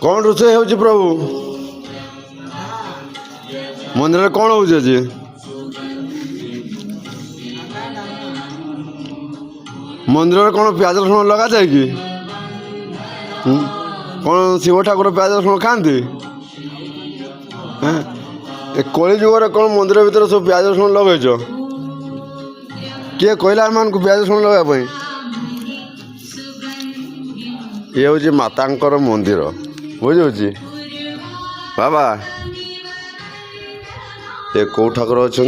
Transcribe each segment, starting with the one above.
कौन रोषे हो प्रभु मंदिर कौन हो मंदिर कौन प्याज रसुण लगा जाए कि कौन शिव ठाकुर प्याज रसुण खाती कली जुगर कौन मंदिर भीतर सब प्याज रसुण लगेच किए कहला एम को प्याज रसुण लगाई ये हूँ मातांकर मंदिर बुझे बाबा ये कौ ठाकुर अच्छा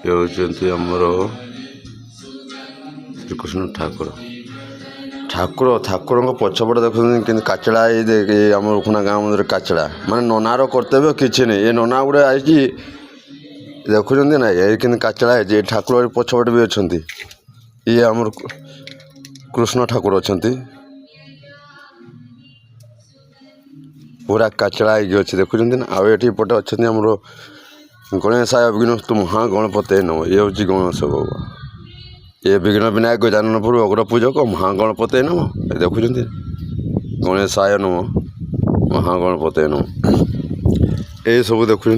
ये होती आमर श्रीकृष्ण ठाकुर ठाकुर ठाकुर पछपटे देखते काचड़ा ये आम रुखुना गाँव मंदिर काचड़ा माने ननार कर्तव्य किसी नहीं ये नना गुड़े आई देखुं ना ये कि काचड़ा है ठाकुर पछपटे भी अच्छा ये आमर कृष्ण ठाकुर अच्छा पूरा काचड़ा अच्छे देखुं ना आठ पटे अच्छा आमर गणेशाय विघ्नस्तु महागणपते नम ये हूँ गणेश बाबा ये विघ्न विनायक गजाननपुर अग्र पूजक महागणपते नम देखुं गणेशाय नम महागणपते नम ये सब देखुं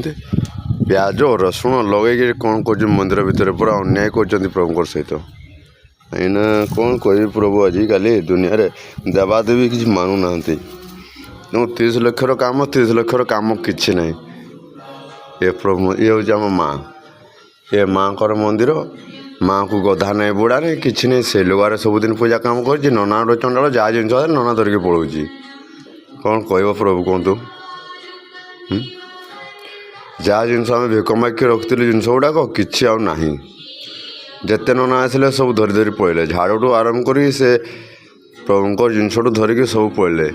प्याज रसुण लगे कौन कर मंदिर भितर पूरा अन्याय कर प्रभुं सहित कहीं कौन कह प्रभु आजिकल दुनिया देवादेवी किसी मानु ना 30 लक्षर काम 30 लक्षर काम किसी ना ये प्रभु ये हूँ आम माँ ये माँ को मंदिर माँ को गधा नहीं बुढ़ा नहीं किसी नहीं से लुगार सबुदिन पूजा काम कर नना चंडाल जहाँ जिन नना धरिकी पलाऊँ कौन कह प्रभु कहतु जहाँ जिनस आम भिक मागिक रखिलु जिनस गुड़ाक कि आना जिते नना आसले सब धरी धरी पड़े झाड़ू आरंभ कर प्रभुंर जिनसू धरिकी सब पड़े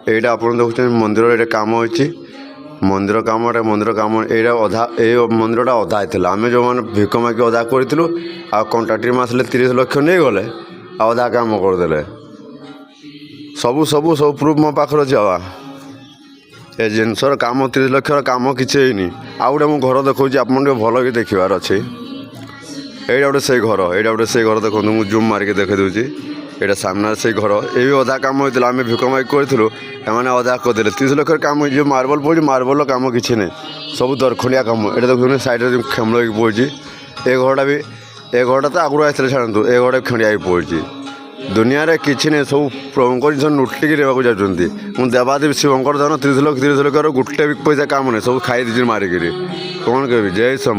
यहाँ आप देखुं मंदिर ये कम हो मंदिर काम ये अधा ये मंदिरटा अधा होता आम जो मैंने भिक मागिक अधा करूँ आ कंट्राक्टर में आसले 30 लक्ष नहीं गले अधा काम करदे सबू सबू सब प्रूफ मो पाखे अच्छे बाबा ये जिनसर काम 30 लक्षर काम किसी होनी आ गए मुझे घर देखा आप भल कि देखार अच्छे ये गोटे से घर यहाँ गोटे से घर देखो मुझे जूम मारिक देखे दूसरी ये सामने से घर ये भी अधा काम होता आम भिक मागिक करूँ एम अधा करदे 30 लक्षर काम जो मार्बल पड़ी मार्बल काम किसी नहीं सब दरखंडिया कम ये देखो सैड्रे खेम लगे पड़ी ये घरटा भी ये घरटा तो आगुरी आसते छाड़ू ये घरटा खेड़िया पड़ी दुनिया किसी नहीं सब प्रभुंर जिन लुटिक रहा जाती मुझे देवादेवी शिवंकर देन 30 लक्ष गोटे भी पैसा काम नहीं सब खाई दीजिए मारिक कौन कह जय